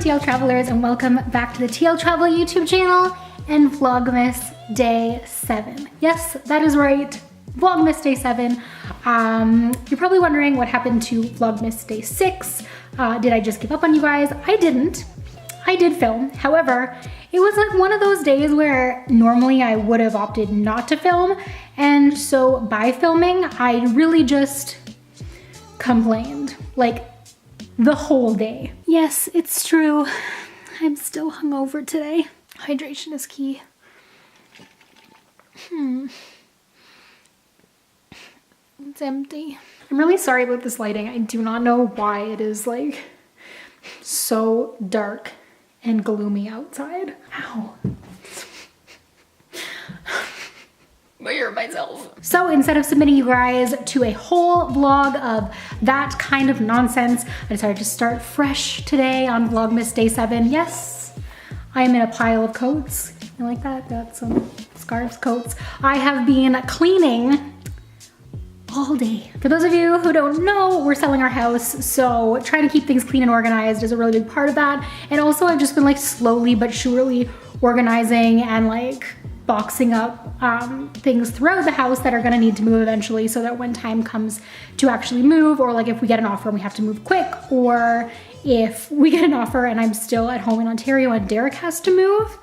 TL Travelers, and welcome back to the TL Travel YouTube channel and Vlogmas Day 7. Yes, that is right, Vlogmas Day 7. You're probably wondering what happened to Vlogmas Day 6. Did I just give up on you guys? I didn't. I did film. However, it was like one of those days where normally I would have opted not to film, and so by filming, I really just complained. Like, the whole day. Yes, it's true. I'm still hungover today. Hydration is key. It's empty. I'm really sorry about this lighting. I do not know why it is like so dark and gloomy outside. Ow. I hurt myself. So instead of submitting you guys to a whole vlog of that kind of nonsense, I decided to start fresh today on Vlogmas Day 7. Yes, I am in a pile of coats. You like that? Got some scarves, coats. I have been cleaning all day. For those of you who don't know, we're selling our house, so trying to keep things clean and organized is a really big part of that. And also I've just been like slowly but surely organizing and like boxing up things throughout the house that are gonna need to move eventually, so that when time comes to actually move, or like if we get an offer and we have to move quick, or if we get an offer and I'm still at home in Ontario and Derek has to move,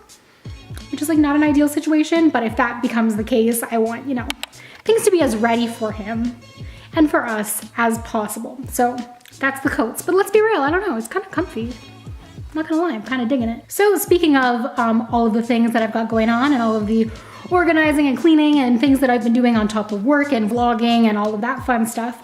which is like not an ideal situation, but if that becomes the case, I want, you know, things to be as ready for him and for us as possible. So that's the coats. But let's be real, I don't know, it's kind of comfy. I'm not gonna lie, I'm kind of digging it. So speaking of all of the things that I've got going on and all of the organizing and cleaning and things that I've been doing on top of work and vlogging and all of that fun stuff,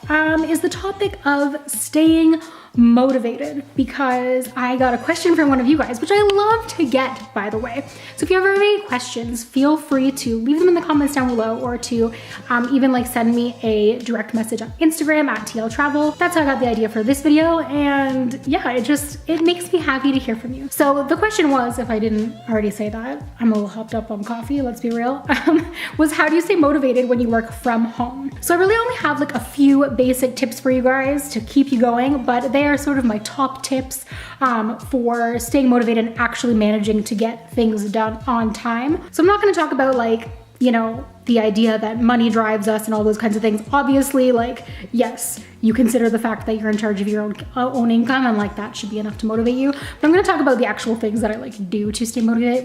is the topic of staying motivated, because I got a question from one of you guys, which I love to get, by the way. So if you ever have any questions, feel free to leave them in the comments down below, or to even like send me a direct message on Instagram at TL Travel. That's how I got the idea for this video, and yeah, it makes me happy to hear from you. So the question was, if I didn't already say that, I'm a little hopped up on coffee, let's be real, was how do you stay motivated when you work from home? So I really only have like a few basic tips for you guys to keep you going, but they are sort of my top tips for staying motivated and actually managing to get things done on time. So I'm not going to talk about like, you know, the idea that money drives us and all those kinds of things. Obviously, like, yes, you consider the fact that you're in charge of your own income, and like that should be enough to motivate you. But I'm going to talk about the actual things that I like do to stay motivated.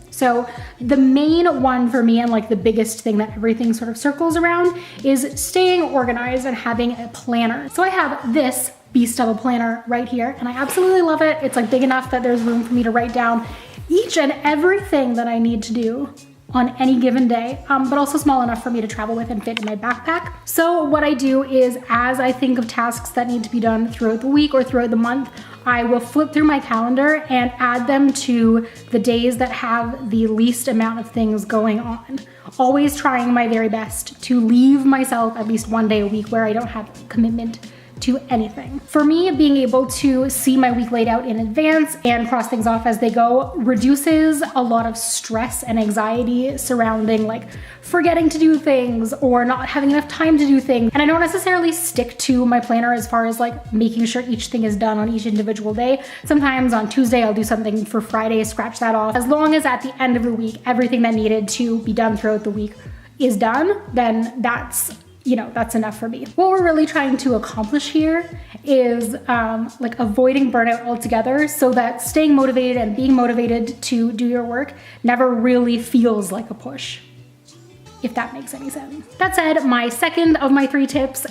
So the main one for me, and like the biggest thing that everything sort of circles around, is staying organized and having a planner. So I have this beast of a planner right here, and I absolutely love it. It's like big enough that there's room for me to write down each and everything that I need to do on any given day, but also small enough for me to travel with and fit in my backpack. So what I do is, as I think of tasks that need to be done throughout the week or throughout the month, I will flip through my calendar and add them to the days that have the least amount of things going on. Always trying my very best to leave myself at least one day a week where I don't have commitment to anything. For me, being able to see my week laid out in advance and cross things off as they go reduces a lot of stress and anxiety surrounding like forgetting to do things or not having enough time to do things. And I don't necessarily stick to my planner as far as like making sure each thing is done on each individual day. Sometimes on Tuesday, I'll do something for Friday, scratch that off. As long as at the end of the week, everything that needed to be done throughout the week is done, then that's, you know, that's enough for me. What we're really trying to accomplish here is like avoiding burnout altogether, so that staying motivated and being motivated to do your work never really feels like a push, if that makes any sense. That said, my second of my 3 tips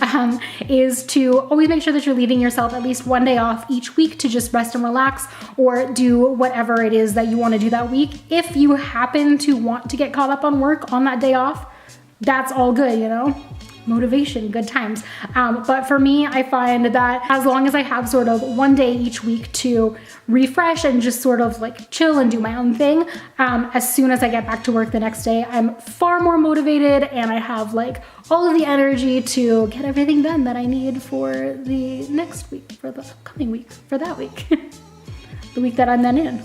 is to always make sure that you're leaving yourself at least one day off each week to just rest and relax, or do whatever it is that you want to do that week. If you happen to want to get caught up on work on that day off, that's all good, you know? motivation, good times. But for me, I find that as long as I have sort of one day each week to refresh and just sort of like chill and do my own thing, as soon as I get back to work the next day, I'm far more motivated and I have like all of the energy to get everything done that I need for the next week, for the upcoming week, for that week, the week that I'm then in.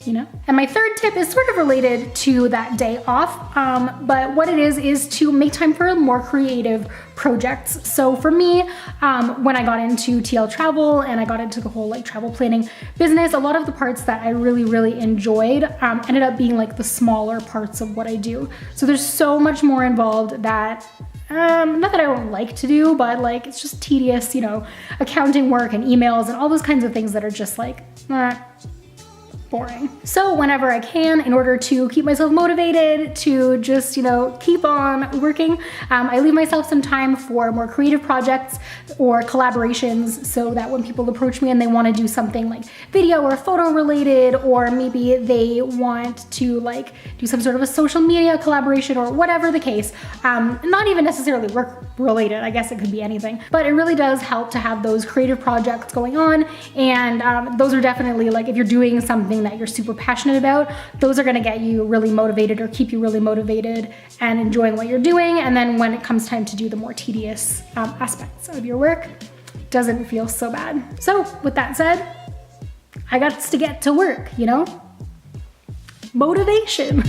You know? And my third tip is sort of related to that day off, but what it is to make time for more creative projects. So for me, when I got into TL travel and I got into the whole like travel planning business, a lot of the parts that I really enjoyed ended up being like the smaller parts of what I do. So there's so much more involved that not that I don't like to do, but like it's just tedious, you know, accounting work and emails and all those kinds of things that are just like, boring. So whenever I can, in order to keep myself motivated to just, you know, keep on working, I leave myself some time for more creative projects or collaborations, so that when people approach me and they want to do something like video or photo related, or maybe they want to like do some sort of a social media collaboration or whatever the case, not even necessarily work related, I guess it could be anything, but it really does help to have those creative projects going on. And those are definitely like, if you're doing something that you're super passionate about, those are going to get you really motivated or keep you really motivated and enjoying what you're doing. And then when it comes time to do the more tedious aspects of your work, it doesn't feel so bad. So with that said, I got to get to work, you know? Motivation.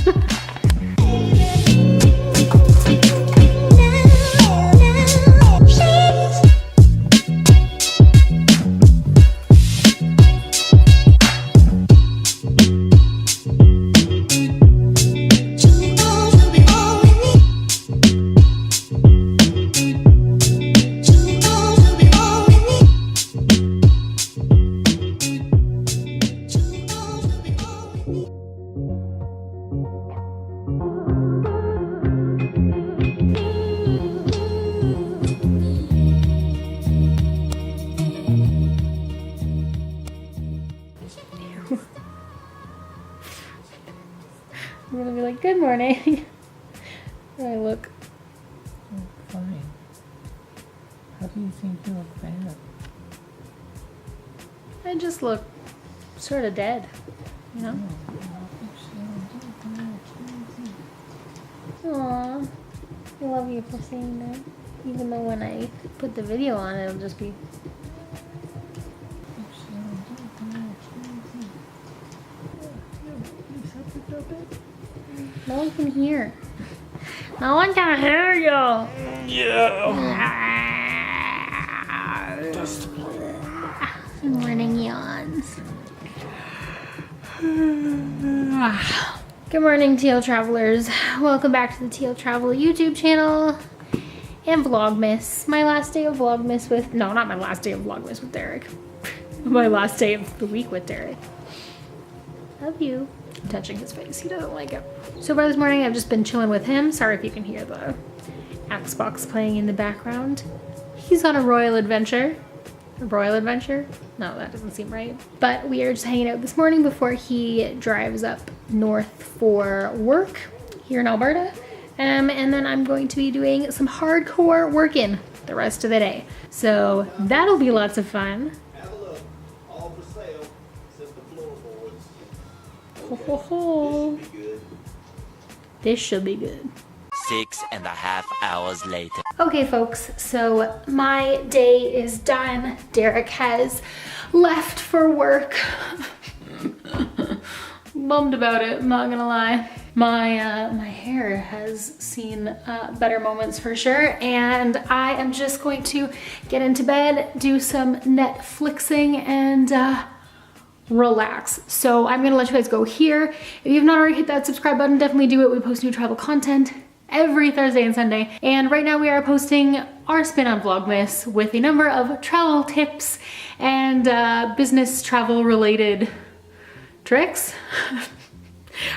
I'm gonna be like, good morning. How do I look? Oh, fine. How do you think you look bad? I just look sort of dead, you know? Aww, I love you for saying that. Even though when I put the video on, it'll just be... No one can hear. No one can hear you. Yeah. Morning yawns. Good morning, TL Travelers. Welcome back to the TL Travel YouTube channel and Vlogmas. My last day of Vlogmas with... No, not my last day of Vlogmas with Derek. My last day of the week with Derek. Love you. I'm touching his face. He doesn't like it. So far this morning, I've just been chilling with him. Sorry if you can hear the Xbox playing in the background. He's on a royal adventure. A royal adventure? No, that doesn't seem right. But we are just hanging out this morning before he drives up north for work here in Alberta. And then I'm going to be doing some hardcore working the rest of the day. So that'll be lots of fun. Have a look. All for sale, except the floorboards. Ho, ho, ho. This should be good. This should be good. 6.5 hours later. Okay folks, so my day is done. Derek has left for work. Bummed about it, I'm not gonna lie. My hair has seen better moments for sure, and I am just going to get into bed, do some Netflixing, and relax. So I'm gonna let you guys go here. If you've not already hit that subscribe button, definitely do it. We post new travel content every Thursday and Sunday. And right now we are posting our spin on Vlogmas with a number of travel tips and business travel related tricks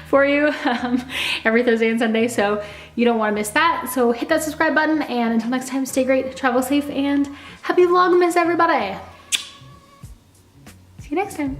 for you every Thursday and Sunday. So you don't want to miss that. So hit that subscribe button, and until next time, stay great, travel safe, and happy Vlogmas, everybody. See you next time.